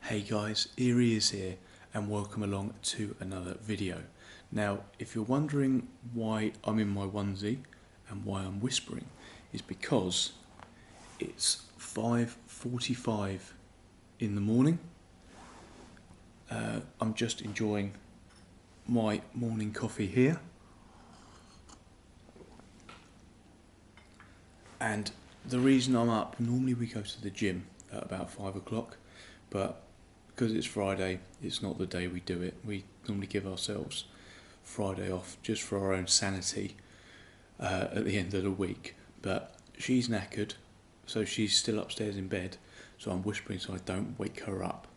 Hey guys, Eerie is here and welcome along to another video. Now, if you're wondering why I'm in my onesie and why I'm whispering, is because it's 5:45 in the morning. I'm just enjoying my morning coffee here. And the reason I'm up, normally we go to the gym at about 5 o'clock, but because it's Friday, it's not the day we do it. We normally give ourselves Friday off just for our own sanity at the end of the week. But she's knackered, so she's still upstairs in bed, so I'm whispering so I don't wake her up.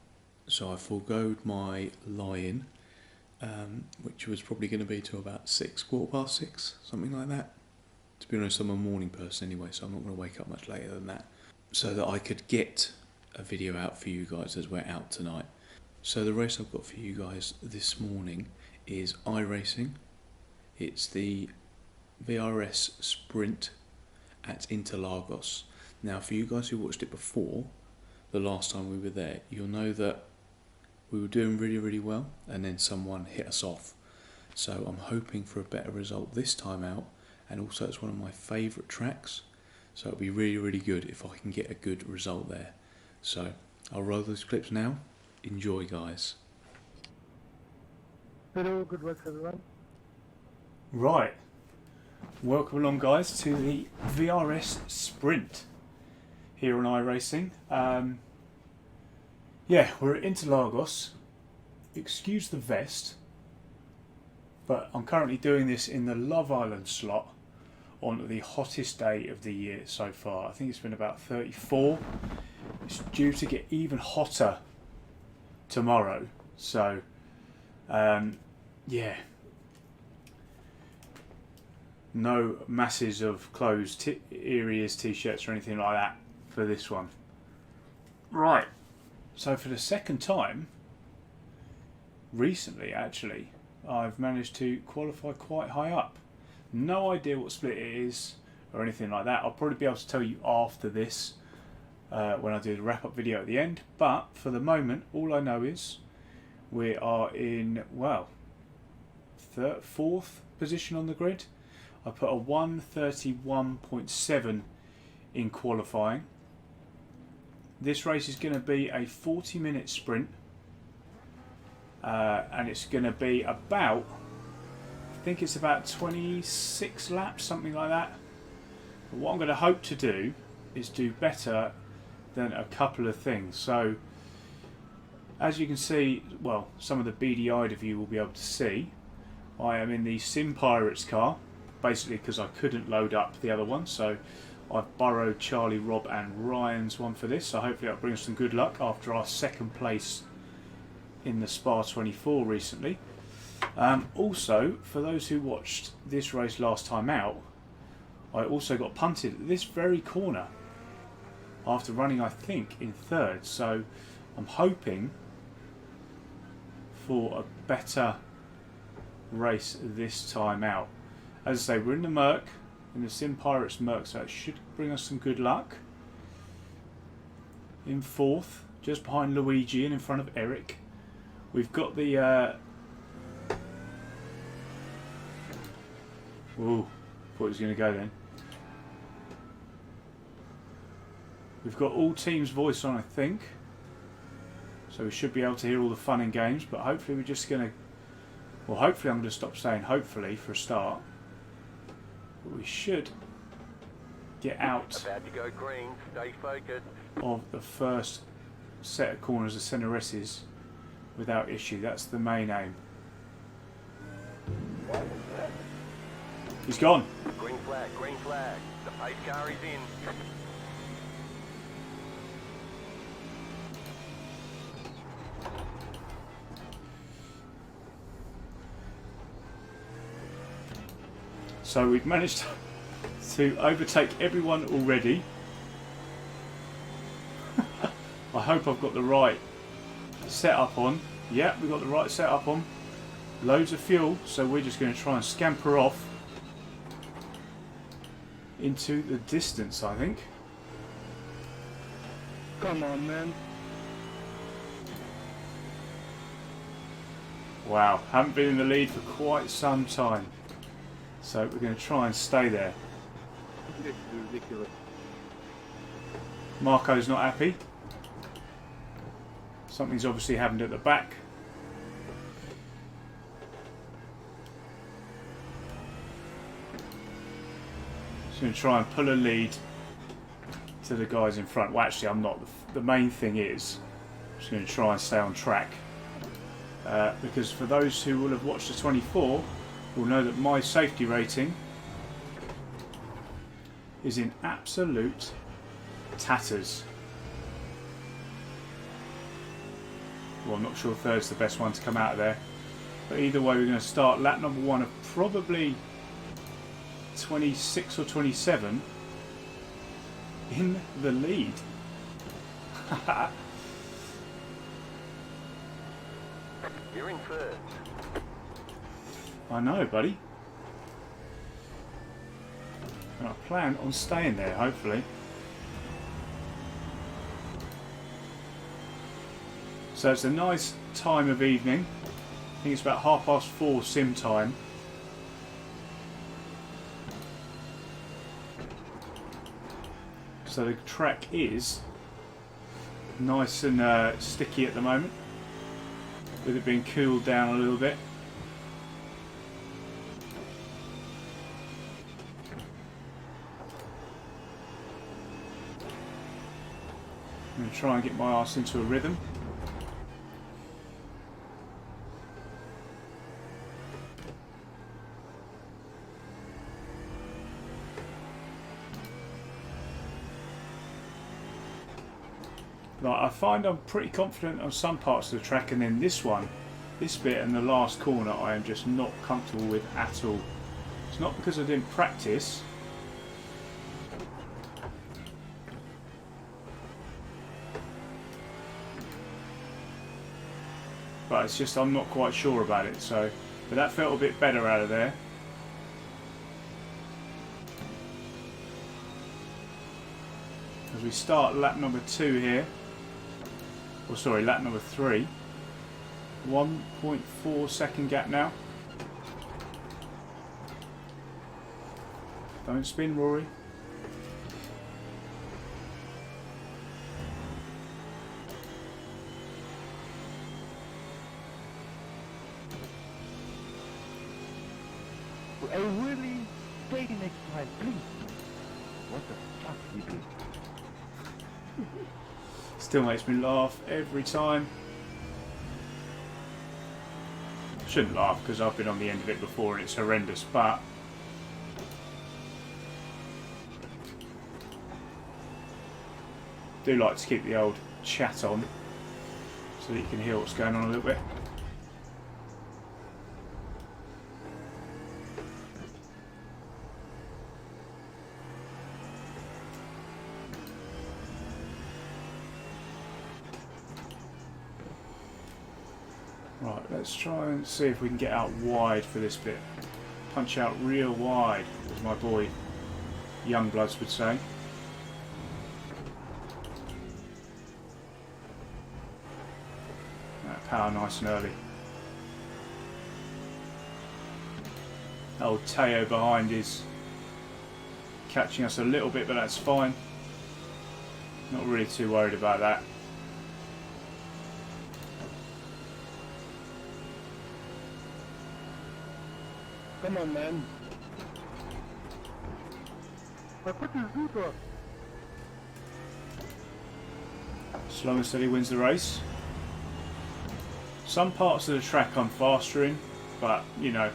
So I foregoed my lie-in, which was probably going to be till about 6:15, something like that. To be honest, I'm a morning person anyway, so I'm not going to wake up much later than that, so that I could get a video out for you guys as we're out tonight. So the race I've got for you guys this morning is iRacing. It's the VRS Sprint at Interlagos. Now, for you guys who watched it before, the last time we were there, you'll know that we were doing really well and then someone hit us off. So I'm hoping for a better result this time out, and also it's one of my favourite tracks, so it'll be really good if I can get a good result there. So I'll roll those clips now. Enjoy, guys. Hello, good work everyone. Right, welcome along guys to the VRS Sprint here on iRacing. Yeah, we're at Interlagos. Excuse the vest, but I'm currently doing this in the Love Island slot on the hottest day of the year so far. I think it's been about 34. It's due to get even hotter tomorrow, so yeah, no masses of clothes, ears, t-shirts or anything like that for this one. Right, so for the second time recently actually, I've managed to qualify quite high up. No idea what split it is or anything like that. I'll probably be able to tell you after this, when I do the wrap-up video at the end. But for the moment, all I know is we are in, well, fourth position on the grid. I put a 1:31.7 in qualifying. This race is going to be a 40-minute sprint, and it's going to be about, I think it's about 26 laps, something like that. But what I'm going to hope to do is do better than a couple of things. So as you can see, well, some of the beady-eyed of you will be able to see, I am in the Sim Pirates car, basically because I couldn't load up the other one, so I've borrowed Charlie, Rob and Ryan's one for this, so hopefully that'll bring us some good luck after our second place in the Spa 24 recently. Also, for those who watched this race last time out, I also got punted at this very corner after running, I think, in third. So I'm hoping for a better race this time out. As I say, we're in the Merc, in the Sim Pirates Merc, so it should bring us some good luck. In fourth, just behind Luigi and in front of Eric. We've got the ooh, thought he was going to go then. We've got all teams' voice on, I think, so we should be able to hear all the fun and games. But hopefully we're just going to, well, hopefully I'm going to stop saying hopefully for a start. But we should get out about to go green. Stay focused. of the first set of corners, the centre S's, without issue. That's the main aim. He's gone. Green flag, green flag. The pace car is in. So we've managed to overtake everyone already. I hope I've got the right setup on. Yeah, we've got the right setup on. Loads of fuel, so we're just going to try and scamper off into the distance, I think. Come on, man. Wow, haven't been in the lead for quite some time. So we're going to try and stay there. This is ridiculous. Marco's not happy. Something's obviously happened at the back. Just going to try and pull a lead to the guys in front. Well, actually, I'm not. The main thing is I'm just going to try and stay on track. Because for those who will have watched the 24 will know that my safety rating is in absolute tatters. Well, I'm not sure third's the best one to come out of there, but either way we're going to start lap number 1 of probably 26 or 27 in the lead. You're in first. I know, buddy. And I plan on staying there, hopefully. So it's a nice time of evening. I think it's about 4:30 sim time. So the track is nice and sticky at the moment, with it being cooled down a little bit. I'm going to try and get my arse into a rhythm. Like, I find I'm pretty confident on some parts of the track, and then this bit and the last corner I am just not comfortable with at all. It's not because I didn't practice. But it's just I'm not quite sure about it. So, but that felt a bit better out of there. As we start lap number 2 here. Or sorry, lap number 3. 1.4 second gap now. Don't spin, Rory. I really stay next time, please. What the fuck you do? Still makes me laugh every time. Shouldn't laugh because I've been on the end of it before and it's horrendous, but do like to keep the old chat on so that you can hear what's going on a little bit. Right, let's try and see if we can get out wide for this bit. Punch out real wide, as my boy Youngbloods would say. Power nice and early. Old Teo behind is catching us a little bit, but that's fine. Not really too worried about that. Come on, man. What is it? Slow and steady wins the race. Some parts of the track I'm faster in, but you know,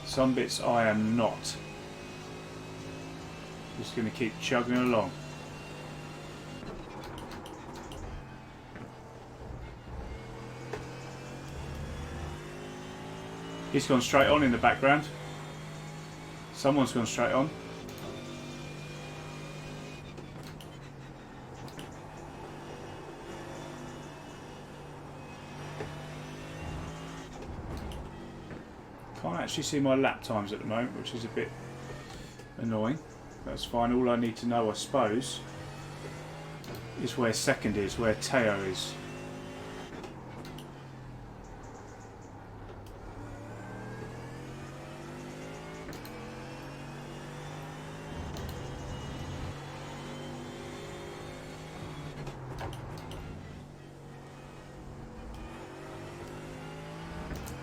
some bits I am not. Just going to keep chugging along. He's gone straight on in the background. Someone's gone straight on. Can't actually see my lap times at the moment, which is a bit annoying. That's fine. All I need to know, I suppose, is where second is, where Teo is.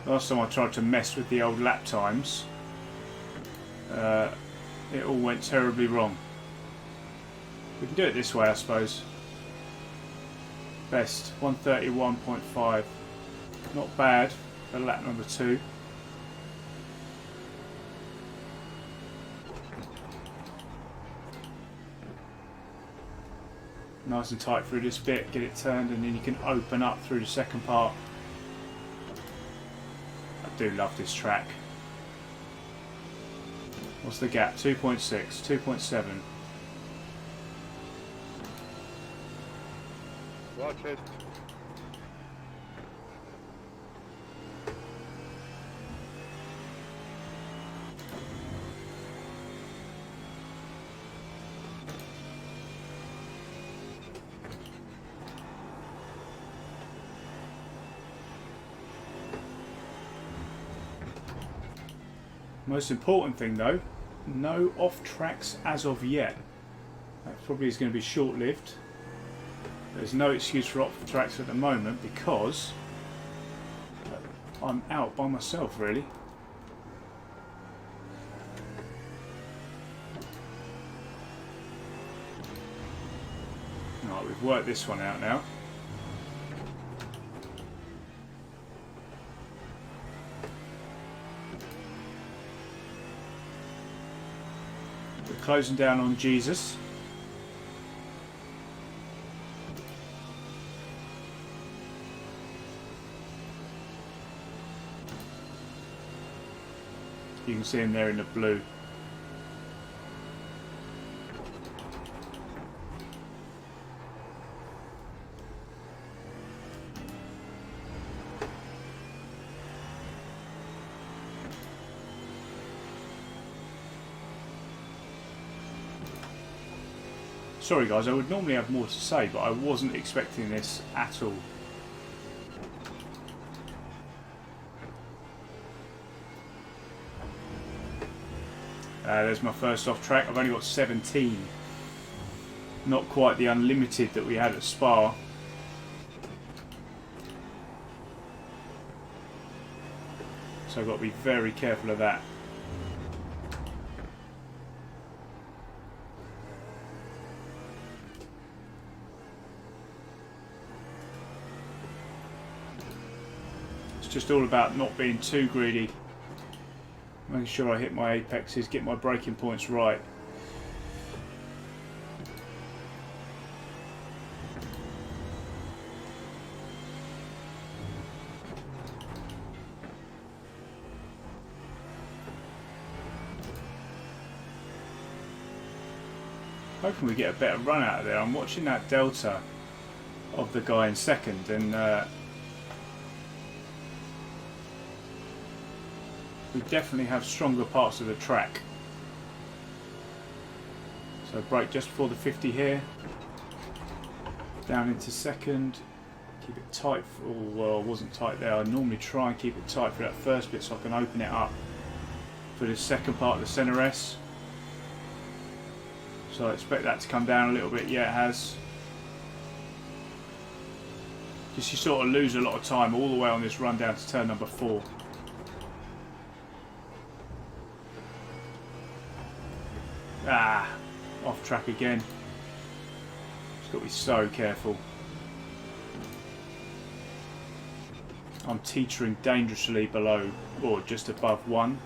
Last time I tried to mess with the old lap times, it all went terribly wrong. We can do it this way, I suppose. Best 131.5. Not bad for lap number 2. Nice and tight through this bit, get it turned, and then you can open up through the second part. I do love this track. What's the gap? 2.6, 2.7. Watch it. Most important thing though, no off tracks as of yet. That probably is going to be short lived. There's no excuse for off tracks at the moment because I'm out by myself really. Alright, we've worked this one out now. We're closing down on Jesus. You can see him there in the blue. Sorry guys, I would normally have more to say, but I wasn't expecting this at all. There's my first off track. I've only got 17. Not quite the unlimited that we had at Spa. So I've got to be very careful of that. It's just all about not being too greedy. Making sure I hit my apexes, get my braking points right. Hoping we get a better run out of there. I'm watching that delta of the guy in second, and we definitely have stronger parts of the track. So brake just before the 50 here. Down into second. Keep it tight. Oh, well, it wasn't tight there. I normally try and keep it tight for that first bit so I can open it up for the second part of the center S. So I expect that to come down a little bit. Yeah, it has. Just you sort of lose a lot of time all the way on this run down to turn number 4. Ah, off track again. Just got to be so careful. I'm teetering dangerously below or just above 1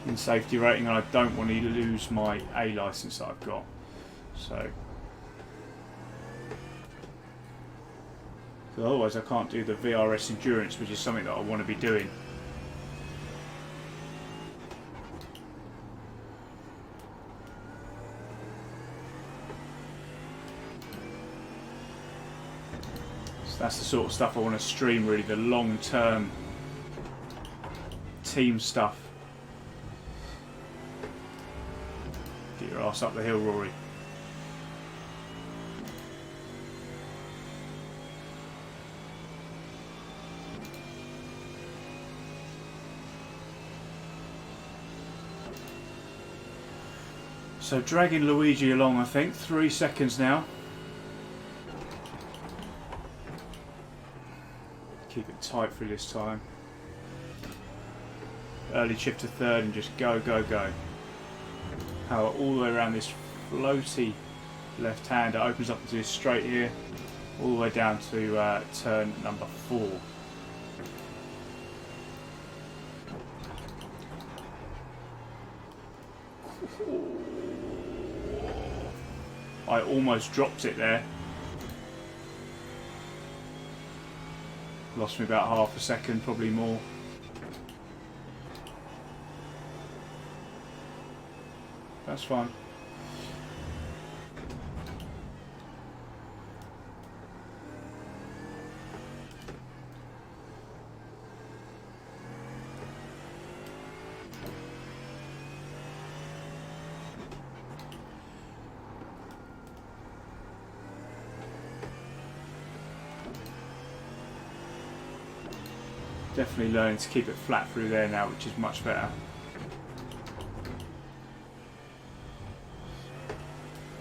in safety rating, and I don't want to lose my A license that I've got. So otherwise I can't do the VRS endurance, which is something that I want to be doing. That's the sort of stuff I want to stream, really, the long-term team stuff. Get your ass up the hill, Rory. So dragging Luigi along, I think, 3 seconds now. Keep it tight for this time. early shift to third and just go, go, go. Power all the way around this floaty left hand. It opens up into this straight here, all the way down to turn number 4. I almost dropped it there. Lost me about half a second, probably more. That's fine. Definitely learning to keep it flat through there now, which is much better.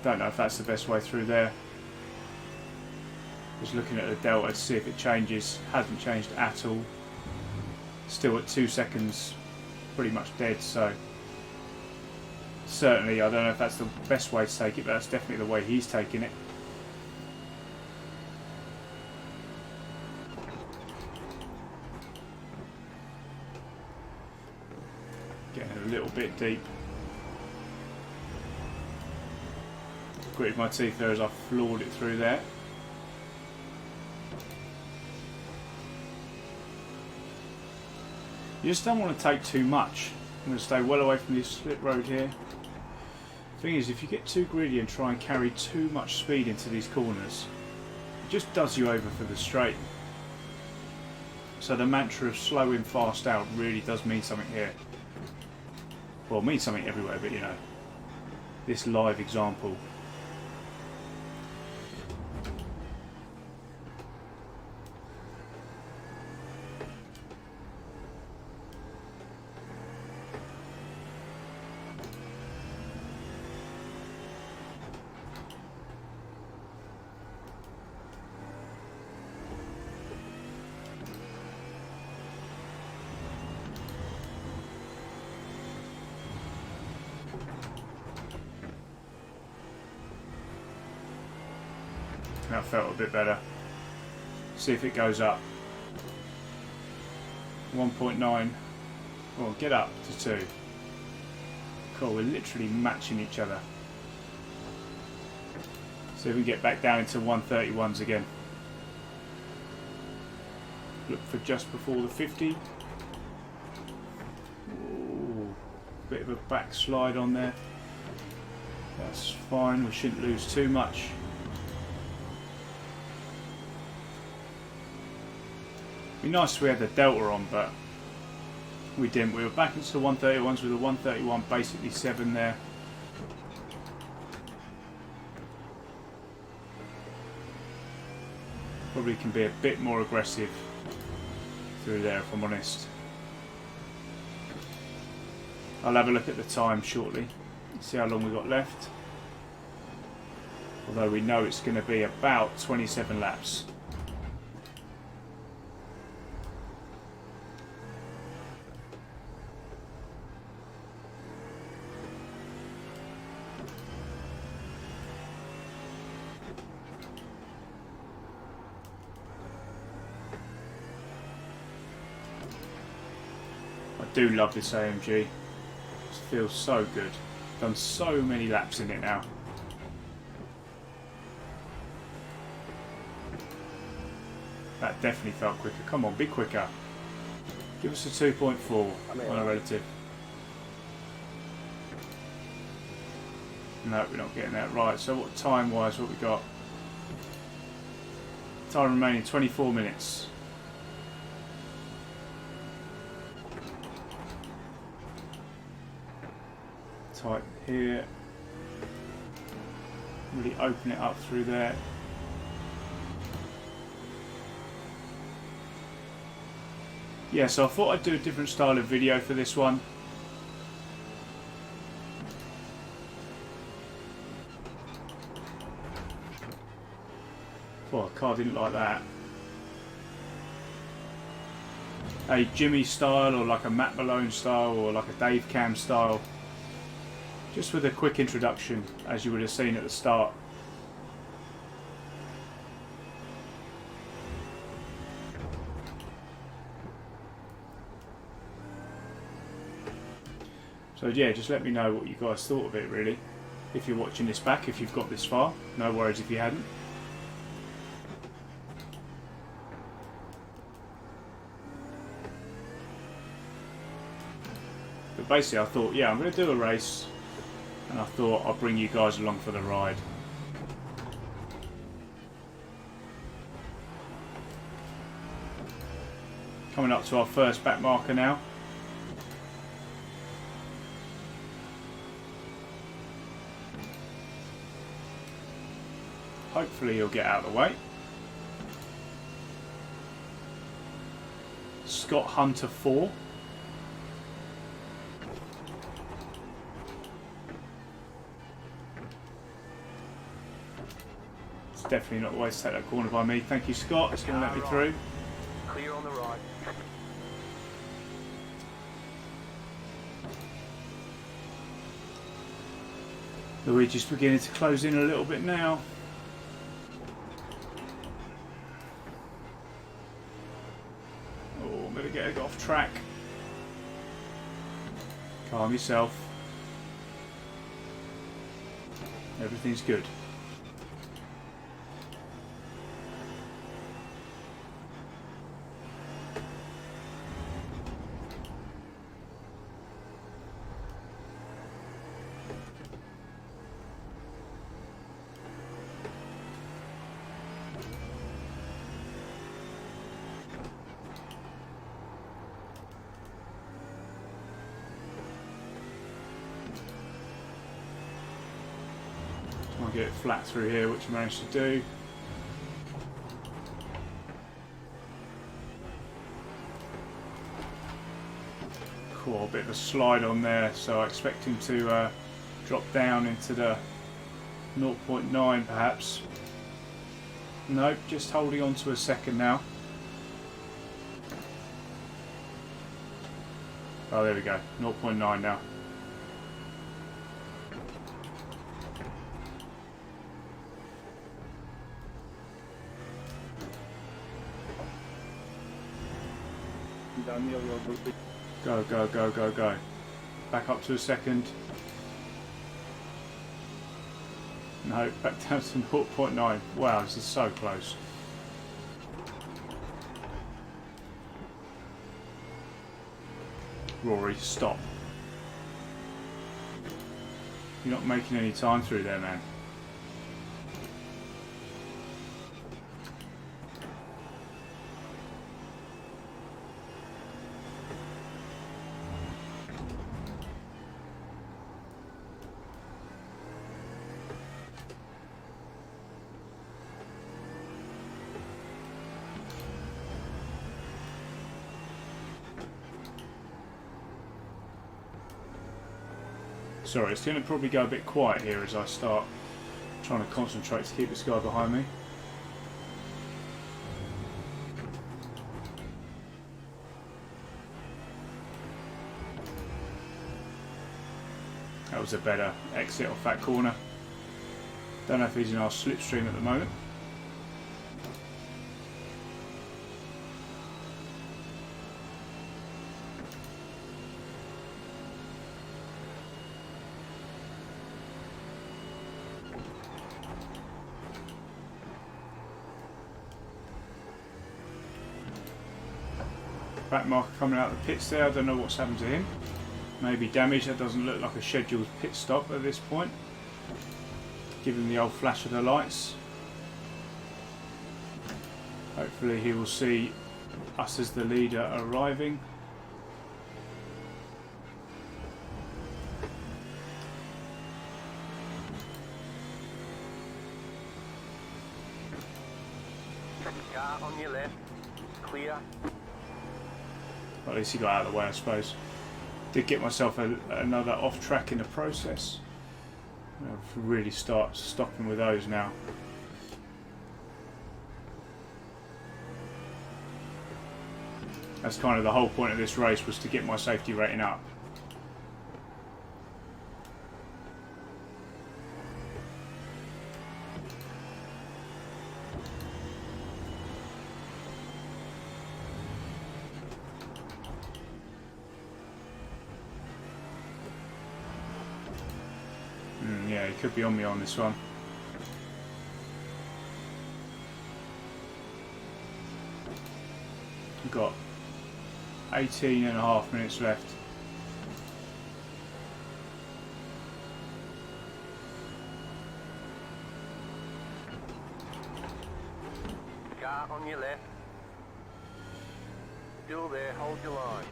Don't know if that's the best way through there. Just looking at the delta to see if it changes. Hasn't changed at all. Still at 2 seconds, pretty much dead, so certainly I don't know if that's the best way to take it, but that's definitely the way he's taking it. Getting a little bit deep. Gritted my teeth there as I floored it through there. You just don't want to take too much. I'm going to stay well away from this slip road here. Thing is, if you get too greedy and try and carry too much speed into these corners, it just does you over for the straight. So the mantra of slowing fast out really does mean something here. Well, it means something everywhere, but you know, this live example. That felt a bit better. See if it goes up. 1.9. Well, get up to 2. Cool, we're literally matching each other. See if we can get back down into 131s again. Look for just before the 50. Ooh, bit of a backslide on there. That's fine, we shouldn't lose too much. It'd be nice if we had the delta on, but we didn't. We were back into the 131s with a 131 basically 7 there. Probably can be a bit more aggressive through there if I'm honest. I'll have a look at the time shortly, see how long we've got left. Although we know it's going to be about 27 laps. I do love this AMG. It feels so good. Done so many laps in it now. That definitely felt quicker. Come on, be quicker. Give us a 2.4 on a relative. No, we're not getting that right. So what time-wise, what we got? Time remaining 24 minutes. Tight here. Really open it up through there. Yeah, so I thought I'd do a different style of video for this one. Well, the car didn't like that. a Jimmy style or like a Matt Malone style or like a Dave Cam style. Just with a quick introduction, as you would have seen at the start. So yeah, just let me know what you guys thought of it really. If you're watching this back, if you've got this far. No worries if you hadn't. But basically I thought, yeah, I'm going to do a race. And I thought I'll bring you guys along for the ride. Coming up to our first back marker now. Hopefully you'll get out of the way. Scott Hunter 4. It's definitely not the way to take that corner by me. Thank you, Scott. It's going to let me through. Clear on the right. Luigi's beginning to close in a little bit now. Oh, I'm going to get off track. Calm yourself. Everything's good. I'll get it flat through here, which I managed to do. Cool, a bit of a slide on there, so I expect him to drop down into the 0.9 perhaps. Nope, just holding on to a second now. Oh, there we go, 0.9 now. Go, go, go, go, go. Back up to a second. No, back down to 0.9. Wow, this is so close. Rory, stop. You're not making any time through there, man. Sorry, it's going to probably go a bit quiet here as I start trying to concentrate to keep this guy behind me. That was a better exit off that corner. Don't know if he's in our slipstream at the moment. Back marker coming out of the pits there. I don't know what's happened to him. Maybe damage. That doesn't look like a scheduled pit stop at this point. Give him the old flash of the lights. Hopefully he will see us as the leader arriving. Car on your left. Clear. At least he got out of the way, I suppose. Did get myself another off track in the process. I've really start stopping with those now. That's kind of the whole point of this race, was to get my safety rating up. Yeah, he could be on me on this one. We've got 18.5 minutes left. Car on your left. Still there, hold your line.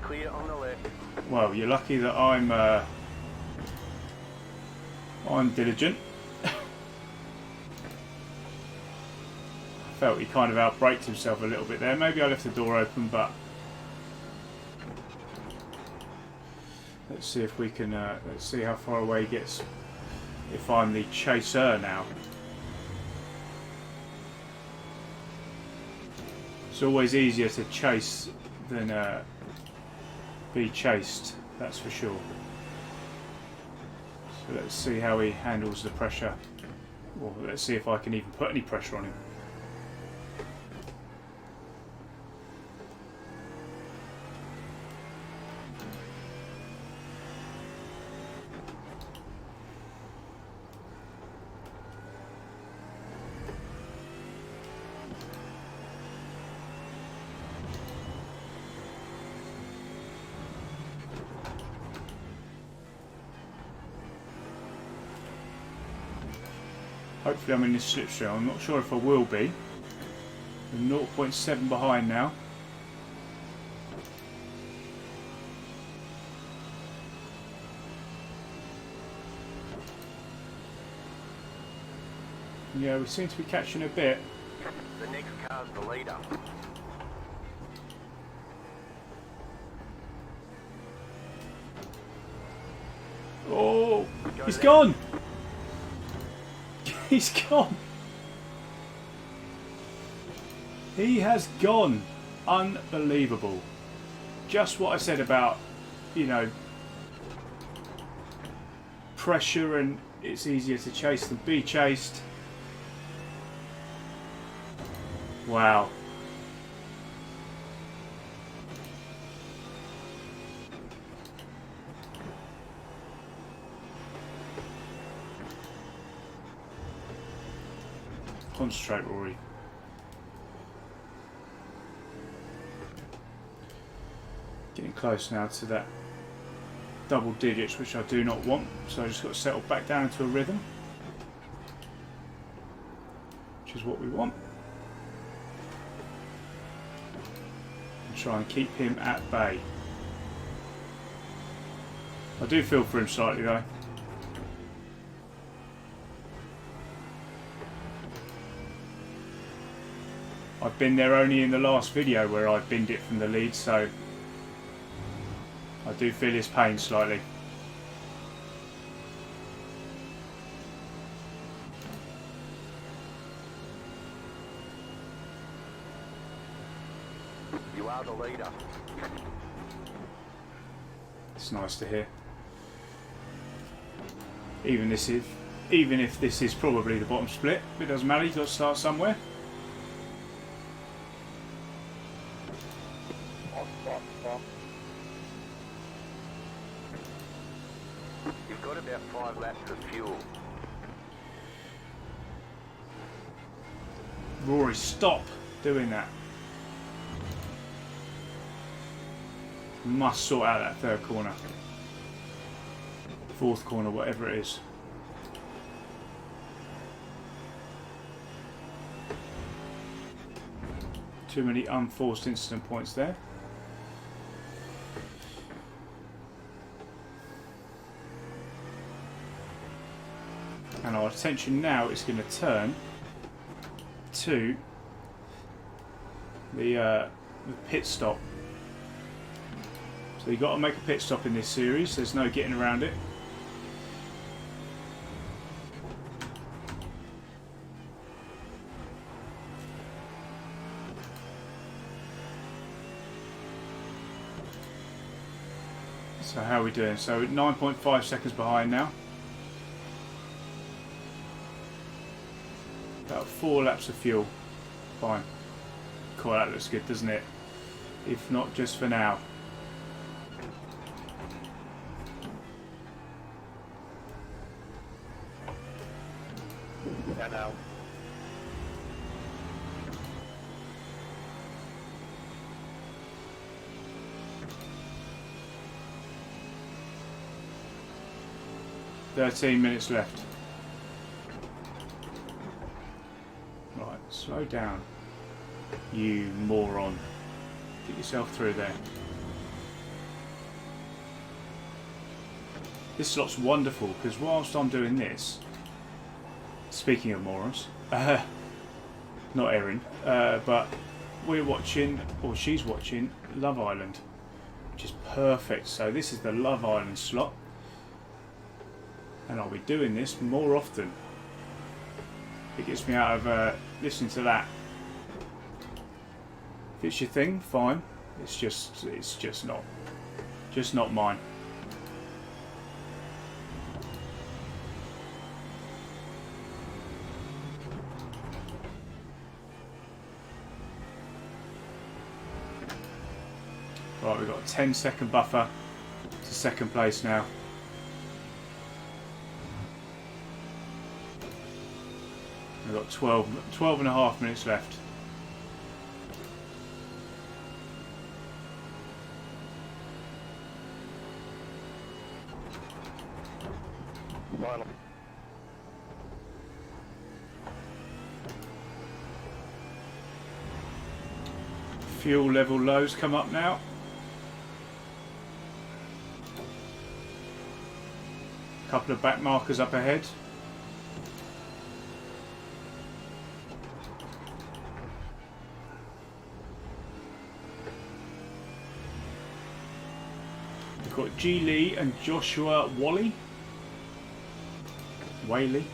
Clear on the left. Well, you're lucky that I'm diligent. I felt he kind of outbraked himself a little bit there. Maybe I left the door open, but let's see if we can. Let's see how far away he gets. If I'm the chaser now. It's always easier to chase than be chased. That's for sure. So let's see how he handles the pressure. Well, let's see if I can even put any pressure on him. Hopefully I'm in this slipstream. I'm not sure if I will be. I'm 0.7 behind now. Yeah, we seem to be catching a bit. The next car's the leader. Oh, he's gone! He's gone! He has gone. Unbelievable. Just what I said about, you know, pressure, and it's easier to chase than be chased. Wow. Concentrate, Rory. Getting close now to that double digits, which I do not want, so I just got to settle back down into a rhythm, which is what we want, and try and keep him at bay. I do feel for him slightly though. I've been there only in the last video where I binned it from the lead, so I do feel his pain slightly. You are the leader. It's nice to hear. Even if this is probably the bottom split, it doesn't matter, you've got to start somewhere. You've got about 5 laps of fuel. Rory, stop doing that. Must sort out that third corner. Fourth corner, whatever it is. Too many unforced incident points there. And our attention now is going to turn to the pit stop. So you've got to make a pit stop in this series, there's no getting around it. So how are we doing? So 9.5 seconds behind now. About 4 laps of fuel. Fine. Cool, that looks good, doesn't it? If not just for now. Yeah, now. "13 minutes left." Right, slow down. You moron. Get yourself through there. This slot's wonderful because whilst I'm doing this, speaking of morons, not Erin, but we're watching, or she's watching, Love Island, which is perfect. So this is the Love Island slot, and I'll be doing this more often. It gets me out of listening to that. If it's your thing, fine. It's just not mine. Right, we've got a 10-second buffer to second place now. We've got 12 and a half minutes left. Final. Fuel level lows come up now. Couple of back markers up ahead. We've got G Lee and Joshua Wally. Wally.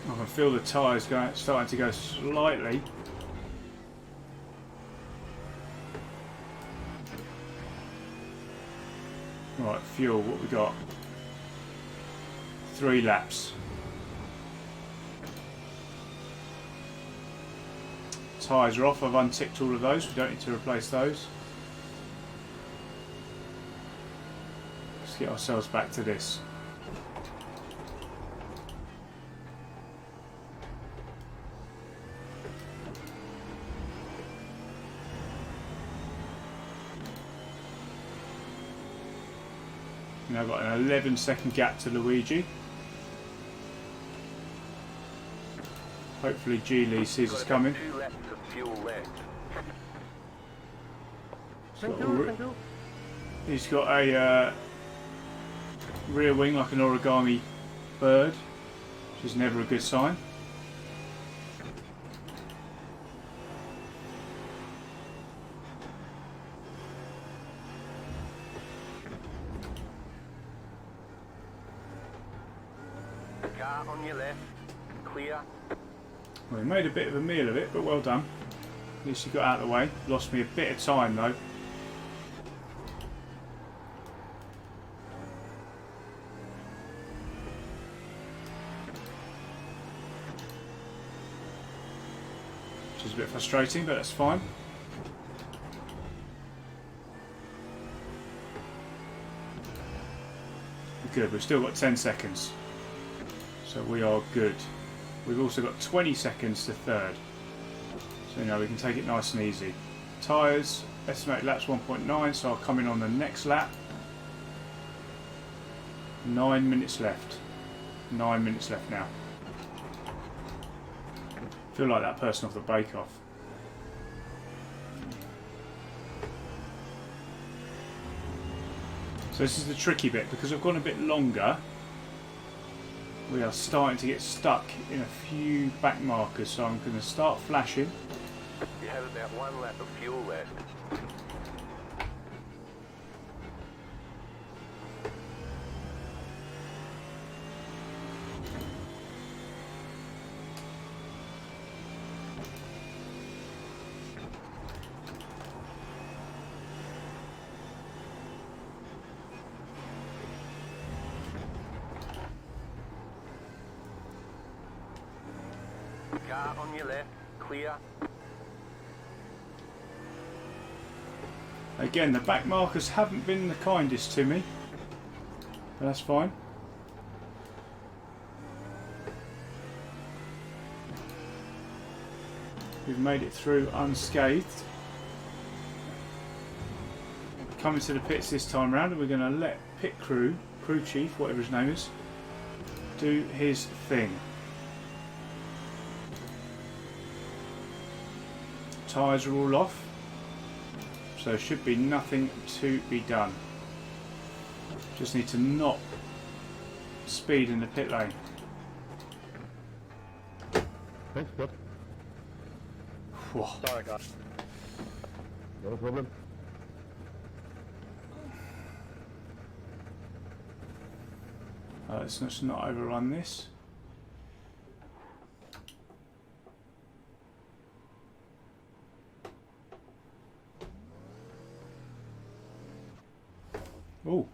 I can feel the tyres starting to go slightly. Right, fuel, what we got? 3 laps. Tyres are off, I've unticked all of those, we don't need to replace those. Let's get ourselves back to this. Now I've got an 11-second gap to Luigi. Hopefully G Lee sees us coming. 2 laps of fuel left. Thank you. He's got a rear wing like an origami bird, which is never a good sign. Car on your left. Clear. Well, he made a bit of a meal of it, but well done. At least he got out of the way. Lost me a bit of time though. Which is a bit frustrating, but that's fine. Good, we've still got 10 seconds. So we are good. We've also got 20 seconds to third. So you know we can take it nice and easy. Tyres, estimated laps 1.9, so I'll come in on the next lap. 9 minutes left. 9 minutes left now. Feel like that person off the Bake Off. So this is the tricky bit, because I've gone a bit longer. We are starting to get stuck in a few back markers, so I'm going to start flashing. You have about 1 lap of fuel left. Car on your left, clear. Again, the back markers haven't been the kindest to me, but that's fine. We've made it through unscathed. Coming to the pits this time round, and we're going to let pit crew chief, whatever his name is, do his thing. Tyres are all off, so there should be nothing to be done. Just need to not speed in the pit lane. Thanks, Scott. Whoa. Sorry, guys. No problem. Let's just not overrun this. Oh.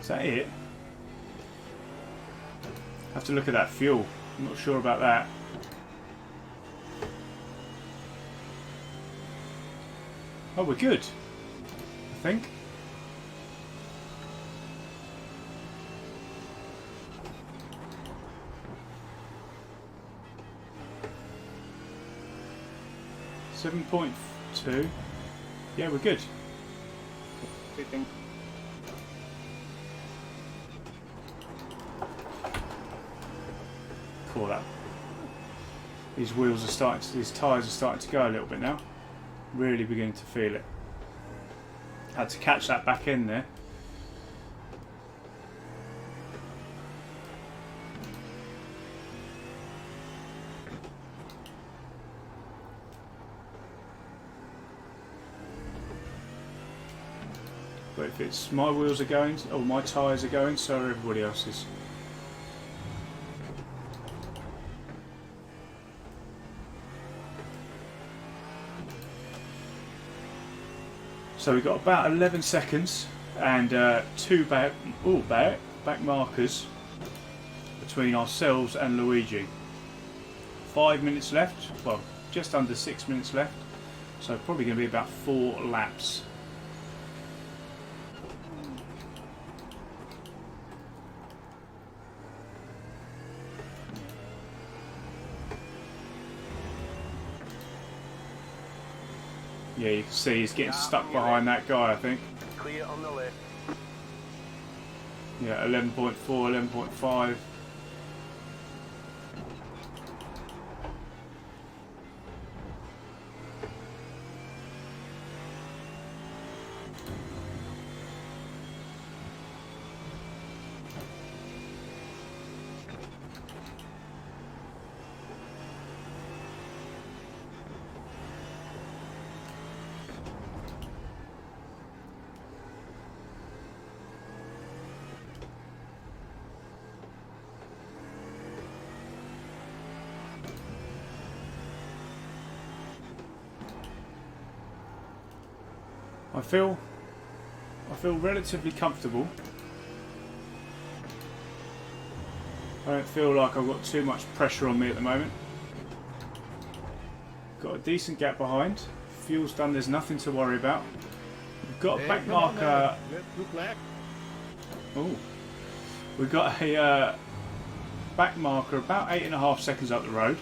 Is that it? Have to look at that fuel. I'm not sure about that. Oh, we're good, I think. .2. Yeah, we're good. Cool that. These wheels are starting to, these tyres are starting to go a little bit now. Really beginning to feel it. Had to catch that back end there. But if it's my wheels are going, or my tyres are going, so are everybody else's. So we've got about 11 seconds and two back markers between ourselves and Luigi. 5 minutes left, well, just under 6 minutes left, so probably going to be about 4 laps. Yeah, you can see he's getting stuck behind that guy, I think. Clear on the left. Yeah, 11.4, 11.5. I feel relatively comfortable. I don't feel like I've got too much pressure on me at the moment. Got a decent gap behind. Fuel's done, there's nothing to worry about. We've got a back marker. Oh, we've got a back marker about 8.5 seconds up the road.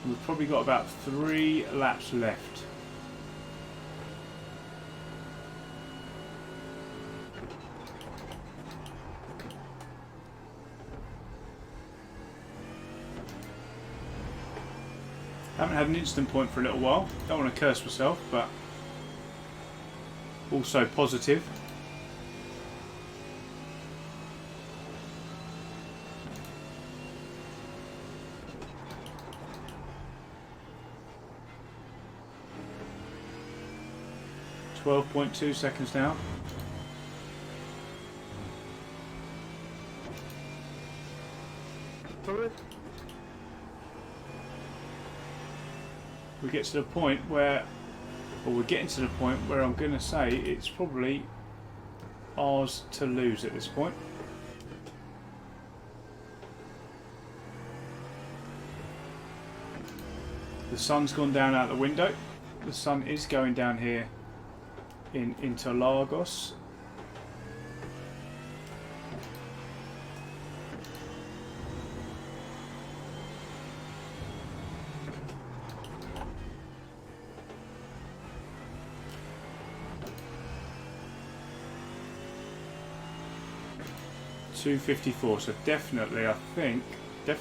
We've probably got about 3 laps left. Haven't had an instant point for a little while. Don't want to curse myself, but also positive. .2 seconds now. We get to the point where, or we're getting to the point where I'm going to say it's probably ours to lose at this point. The sun's gone down out the window. The sun is going down here in Interlagos. .254, so definitely I think we're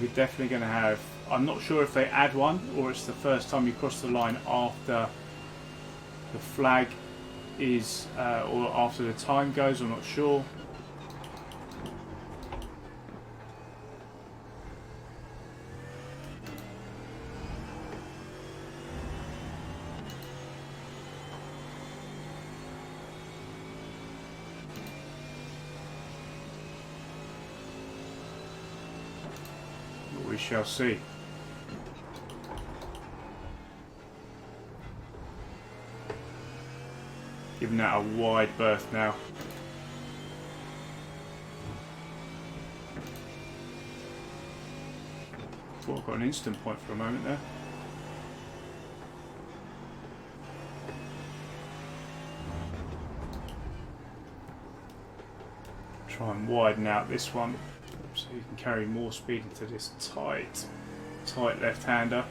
definitely going to have, I'm not sure if they add one or it's the first time you cross the line after the flag is or after the time goes, I'm not sure. We shall see. Giving that a wide berth now. Thought I got an instant point for a moment there. Try and widen out this one, so you can carry more speed into this tight left-hander.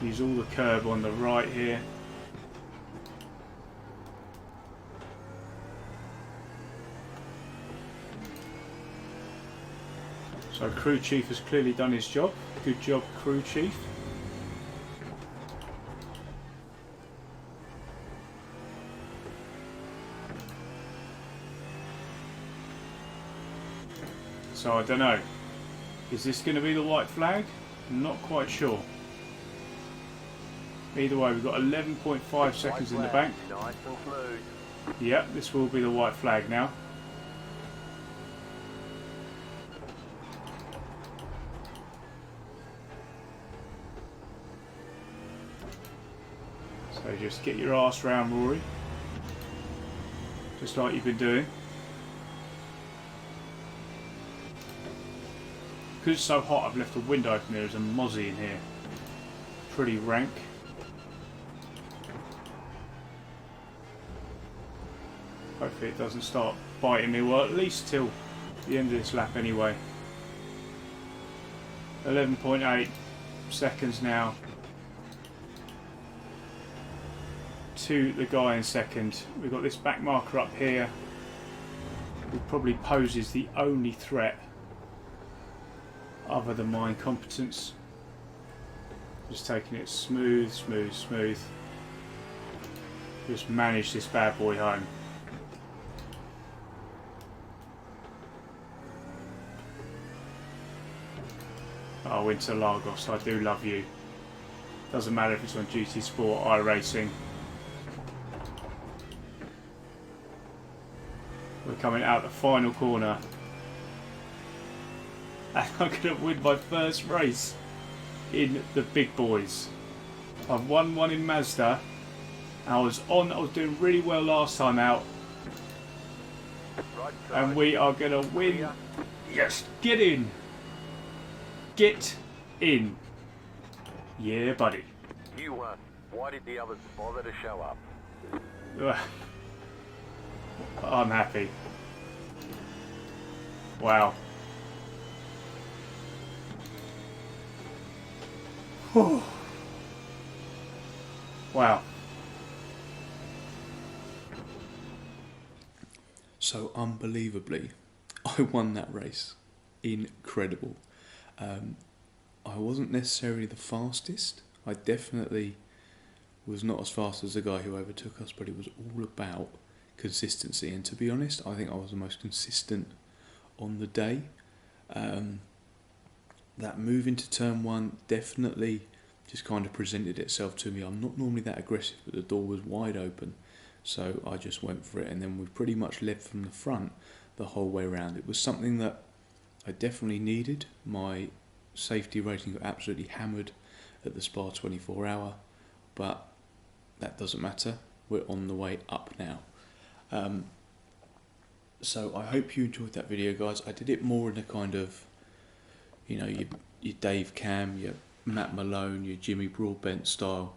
Use all the curb on the right here. So crew chief has clearly done his job. Good job, crew chief. So I don't know. Is this going to be the white flag? I'm not quite sure. Either way, we've got 11.5 seconds in the bank. Nice and smooth. Yep, this will be the white flag now. So just get your arse round, Rory. Just like you've been doing. Because it's so hot, I've left the window open. There's a mozzie in here. Pretty rank. Hopefully it doesn't start biting me. Well, at least till the end of this lap anyway. 11.8 seconds now to the guy in second. We've got this back marker up here, who probably poses the only threat other than my incompetence. Just taking it smooth, smooth, smooth. Just manage this bad boy home. Oh, Interlagos, I do love you. Doesn't matter if it's on GT Sport, iRacing. We're coming out the final corner. And I'm going to win my first race in the big boys. I've won one in Mazda. I was doing really well last time out. Right And side. we are going to win. Yes, get in. Get in. Yeah, buddy. You won. Why did the others bother to show up? Ugh. I'm happy. Wow. Whew. Wow. So unbelievably, I won that race. Incredible. I wasn't necessarily the fastest. I definitely was not as fast as the guy who overtook us, but it was all about consistency. And to be honest, I think I was the most consistent on the day. That move into turn one definitely just kind of presented itself to me. I'm not normally that aggressive, but the door was wide open, so I just went for it, and then we pretty much led from the front the whole way around. It was something that I definitely needed. My safety rating got absolutely hammered at the Spa 24 hour, but that doesn't matter. We're on the way up now. So I hope you enjoyed that video, guys. I did it more in a kind of, you know, your Dave Cam, your Matt Malone, your Jimmy Broadbent style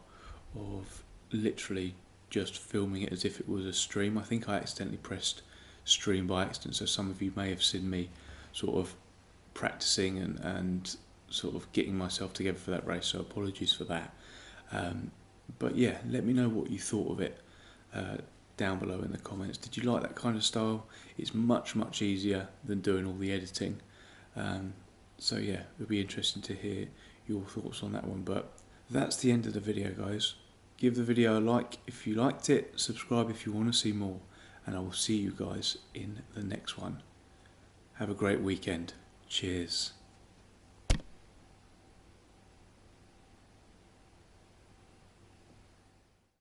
of literally just filming it as if it was a stream. I think I accidentally pressed stream by accident, so some of you may have seen me sort of practicing and sort of getting myself together for that race, so apologies for that. But yeah, let me know what you thought of it down below in the comments. Did you like that kind of style? It's much easier than doing all the editing. So yeah, it'll be interesting to hear your thoughts on that one. But that's the end of the video, guys. Give the video a like if you liked it, subscribe if you want to see more, and I will see you guys in the next one. Have a great weekend. Cheers.